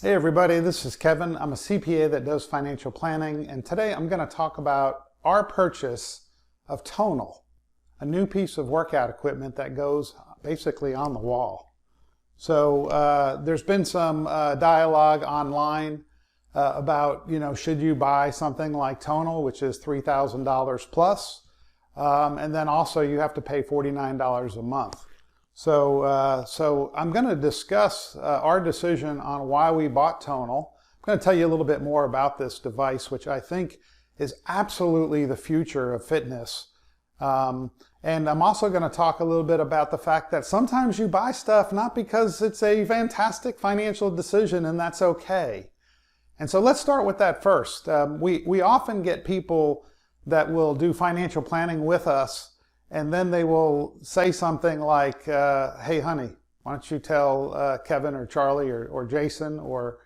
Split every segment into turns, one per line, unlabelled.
Hey everybody, this is Kevin. I'm a CPA that does financial planning, and today I'm going to talk about our purchase of Tonal, a new piece of workout equipment that goes basically on the wall. So there's been some dialogue online about, should you buy something like Tonal, which is $3,000 plus, and then also you have to pay $49 a month. So I'm going to discuss our decision on why we bought Tonal. I'm going to tell you a little bit more about this device, which I think is absolutely the future of fitness. And I'm also going to talk a little bit about the fact that sometimes you buy stuff not because it's a fantastic financial decision, and that's okay. And so let's start with that first. We often get people that will do financial planning with us, and then they will say something like, hey honey, why don't you tell Kevin or Charlie or Jason or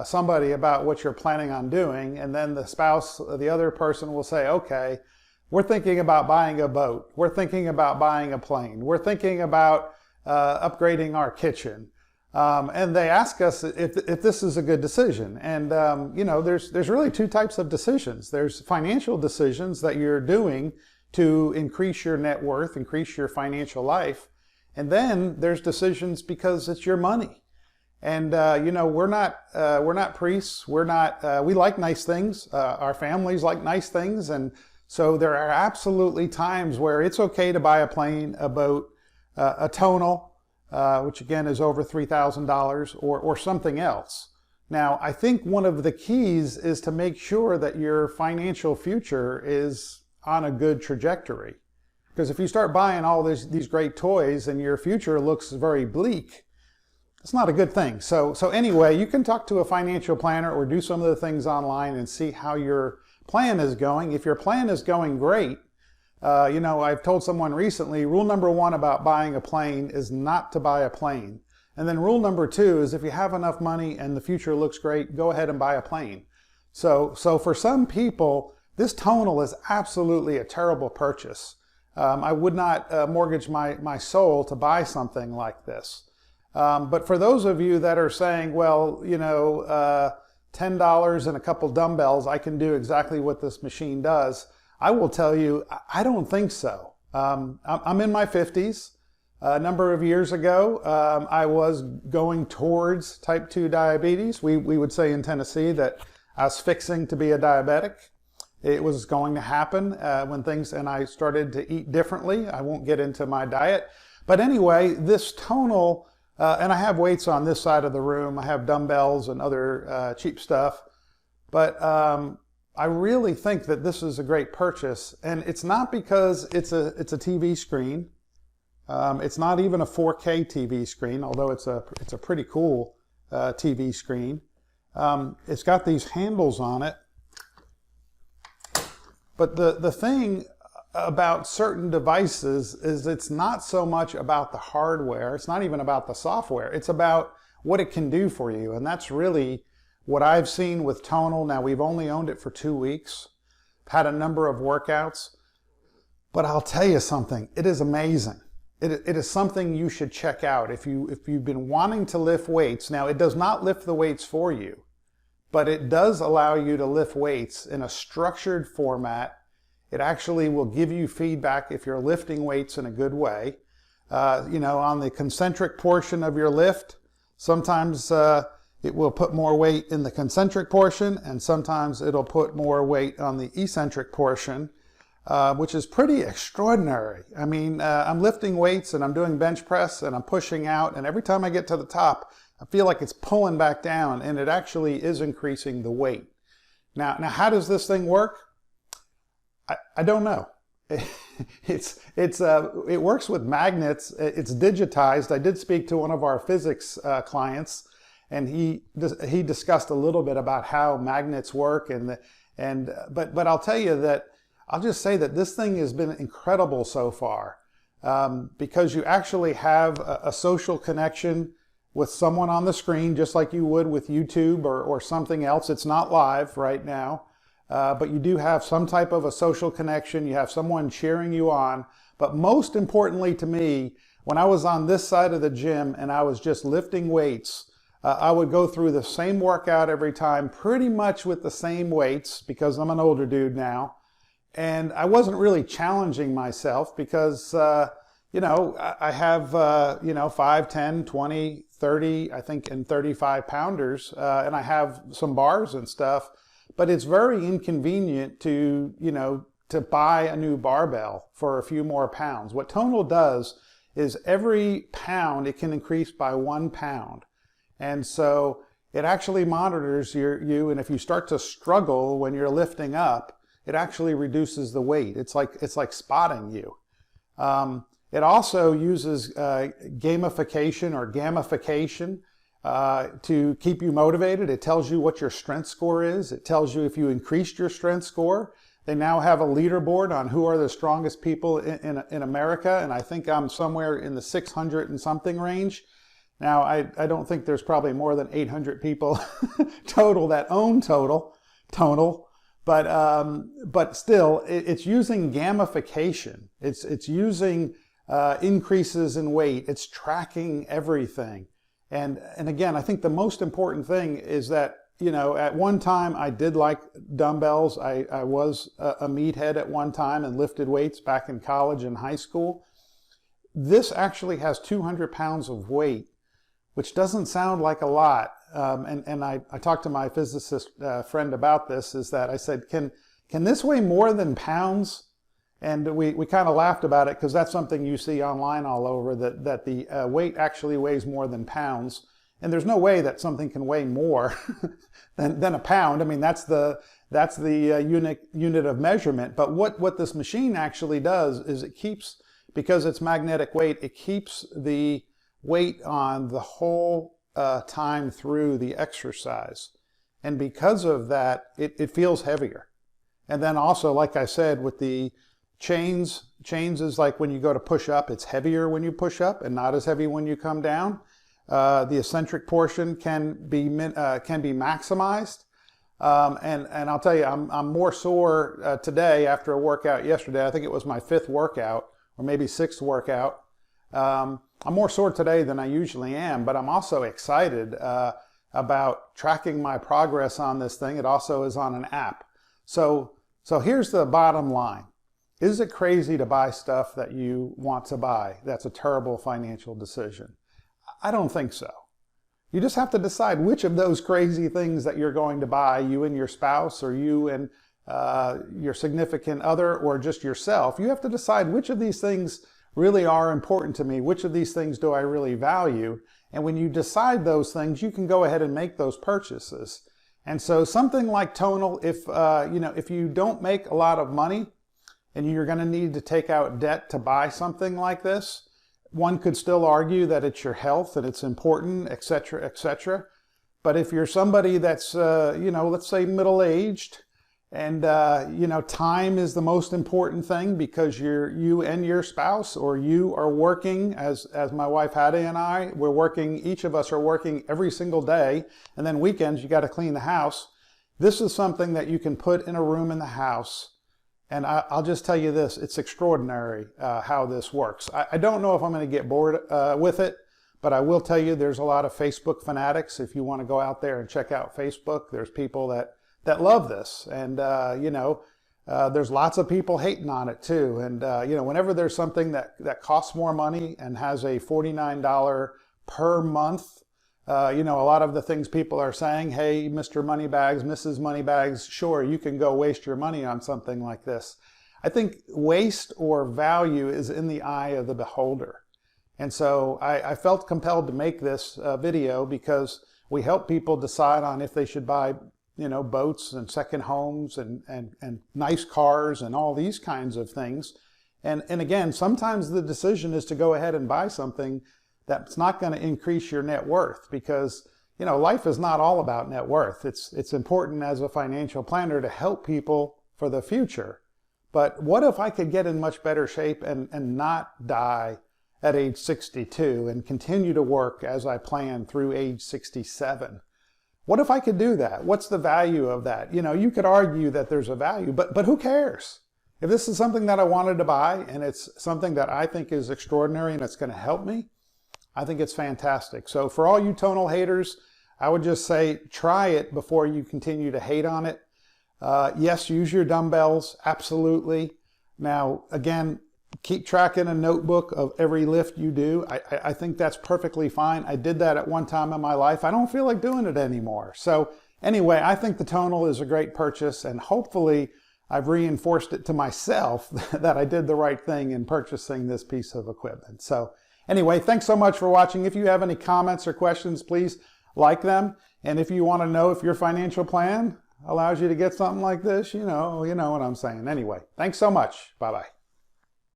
somebody about what you're planning on doing. And then the spouse, the other person will say, okay, we're thinking about buying a boat. We're thinking about buying a plane. We're thinking about upgrading our kitchen. And they ask us if this is a good decision. And there's really two types of decisions. There's financial decisions that you're doing to increase your net worth, increase your financial life. And then there's decisions because it's your money. And we're not priests. We like nice things. Our families like nice things. And so there are absolutely times where it's okay to buy a plane, a boat, a Tonal, which again is over $3,000, or something else. Now, I think one of the keys is to make sure that your financial future is on a good trajectory. Because if you start buying all these great toys and your future looks very bleak, it's not a good thing. So anyway, you can talk to a financial planner or do some of the things online and see how your plan is going. If your plan is going great, I've told someone recently, rule number one about buying a plane is not to buy a plane. And then rule number two is if you have enough money and the future looks great, go ahead and buy a plane. So for some people, this Tonal is absolutely a terrible purchase. I would not mortgage my soul to buy something like this. But for those of you that are saying, well, $10 and a couple dumbbells, I can do exactly what this machine does, I will tell you, I don't think so. I'm in my 50s. A number of years ago, I was going towards type 2 diabetes. We would say in Tennessee that I was fixing to be a diabetic. It was going to happen and I started to eat differently. I won't get into my diet. But anyway, this Tonal, and I have weights on this side of the room. I have dumbbells and other cheap stuff. But I really think that this is a great purchase. And it's not because it's a TV screen. It's not even a 4K TV screen, although it's a pretty cool TV screen. It's got these handles on it. But the thing about certain devices is it's not so much about the hardware. It's not even about the software. It's about what it can do for you. And that's really what I've seen with Tonal. Now, we've only owned it for 2 weeks, had a number of workouts. But I'll tell you something, it is amazing. It is something you should check out. If you've been wanting to lift weights, now it does not lift the weights for you, but it does allow you to lift weights in a structured format. It actually will give you feedback if you're lifting weights in a good way. On the concentric portion of your lift, sometimes it will put more weight in the concentric portion, and sometimes it'll put more weight on the eccentric portion, which is pretty extraordinary. I mean, I'm lifting weights and I'm doing bench press and I'm pushing out, and every time I get to the top, I feel like it's pulling back down, and it actually is increasing the weight. Now how does this thing work? I don't know. It works with magnets. It's digitized. I did speak to one of our physics clients, and he discussed a little bit about how magnets work. But I'll tell you that I'll just say that this thing has been incredible so far, because you actually have a social connection with someone on the screen, just like you would with YouTube or something else. It's not live right now, but you do have some type of a social connection. You have someone cheering you on. But most importantly to me, when I was on this side of the gym and I was just lifting weights, I would go through the same workout every time, pretty much with the same weights because I'm an older dude now. And I wasn't really challenging myself because, you know, I have, you know, 5, 10, 20, 30, I think, and 35 pounders, and I have some bars and stuff, but it's very inconvenient to, you know, to buy a new barbell for a few more pounds. What Tonal does is every pound, it can increase by 1 pound. And so it actually monitors you, and if you start to struggle when you're lifting up, it actually reduces the weight. It's like spotting you. It also uses gamification or gamification to keep you motivated. It tells you what your strength score is. It tells you if you increased your strength score. They now have a leaderboard on who are the strongest people in America, and I think I'm somewhere in the 600 and something range. Now, I don't think there's probably more than 800 people total that own Tonal, but still, it's using gamification. It's using increases in weight. It's tracking everything. And again, I think the most important thing is that, you know, at one time I did like dumbbells. I was a meathead at one time and lifted weights back in college and high school. This actually has 200 pounds of weight, which doesn't sound like a lot. And I talked to my physicist friend about this, is that I said, can this weigh more than pounds? And we kind of laughed about it because that's something you see online all over, that the weight actually weighs more than pounds. And there's no way that something can weigh more than a pound. I mean, that's the unit of measurement. But what this machine actually does is it keeps, because it's magnetic weight, it keeps the weight on the whole time through the exercise. And because of that, it feels heavier. And then also, like I said, with the chains is like when you go to push up, it's heavier when you push up and not as heavy when you come down. The eccentric portion can be maximized. And I'll tell you, I'm more sore today after a workout yesterday. I think it was my 5th workout or maybe 6th workout. I'm more sore today than I usually am, but I'm also excited about tracking my progress on this thing. It also is on an app. So here's the bottom line. Is it crazy to buy stuff that you want to buy? That's a terrible financial decision. I don't think so. You just have to decide which of those crazy things that you're going to buy, you and your spouse, or you and your significant other, or just yourself. You have to decide which of these things really are important to me. Which of these things do I really value? And when you decide those things, you can go ahead and make those purchases. And so something like Tonal, if you don't make a lot of money and you're going to need to take out debt to buy something like this, one could still argue that it's your health and it's important, etc., etc. But if you're somebody that's, let's say middle-aged, and time is the most important thing because you and your spouse, or you are working, as my wife Hattie and I, each of us are working every single day, and then weekends you got to clean the house. This is something that you can put in a room in the house. And I'll just tell you this, it's extraordinary how this works. I don't know if I'm going to get bored with it, but I will tell you there's a lot of Facebook fanatics. If you want to go out there and check out Facebook, there's people that love this. And, there's lots of people hating on it too. And, whenever there's something that costs more money and has a $49 per month, a lot of the things people are saying, hey, Mr. Moneybags, Mrs. Moneybags, sure, you can go waste your money on something like this. I think waste or value is in the eye of the beholder. And so I felt compelled to make this video because we help people decide on if they should buy, boats and second homes and nice cars and all these kinds of things. And again, sometimes the decision is to go ahead and buy something that's not going to increase your net worth, because life is not all about net worth. It's important as a financial planner to help people for the future. But what if I could get in much better shape and not die at age 62 and continue to work as I plan through age 67? What if I could do that? What's the value of that? You could argue that there's a value, but who cares? If this is something that I wanted to buy and it's something that I think is extraordinary and it's going to help me, I think it's fantastic. So for all you Tonal haters, I would just say try it before you continue to hate on it. Yes, use your dumbbells, absolutely. Now, again, keep track in a notebook of every lift you do. I think that's perfectly fine. I did that at one time in my life. I don't feel like doing it anymore. So anyway, I think the Tonal is a great purchase, and hopefully I've reinforced it to myself that I did the right thing in purchasing this piece of equipment. So anyway, thanks so much for watching. If you have any comments or questions, please like them. And if you want to know if your financial plan allows you to get something like this, you know what I'm saying. Anyway, thanks so much. Bye-bye.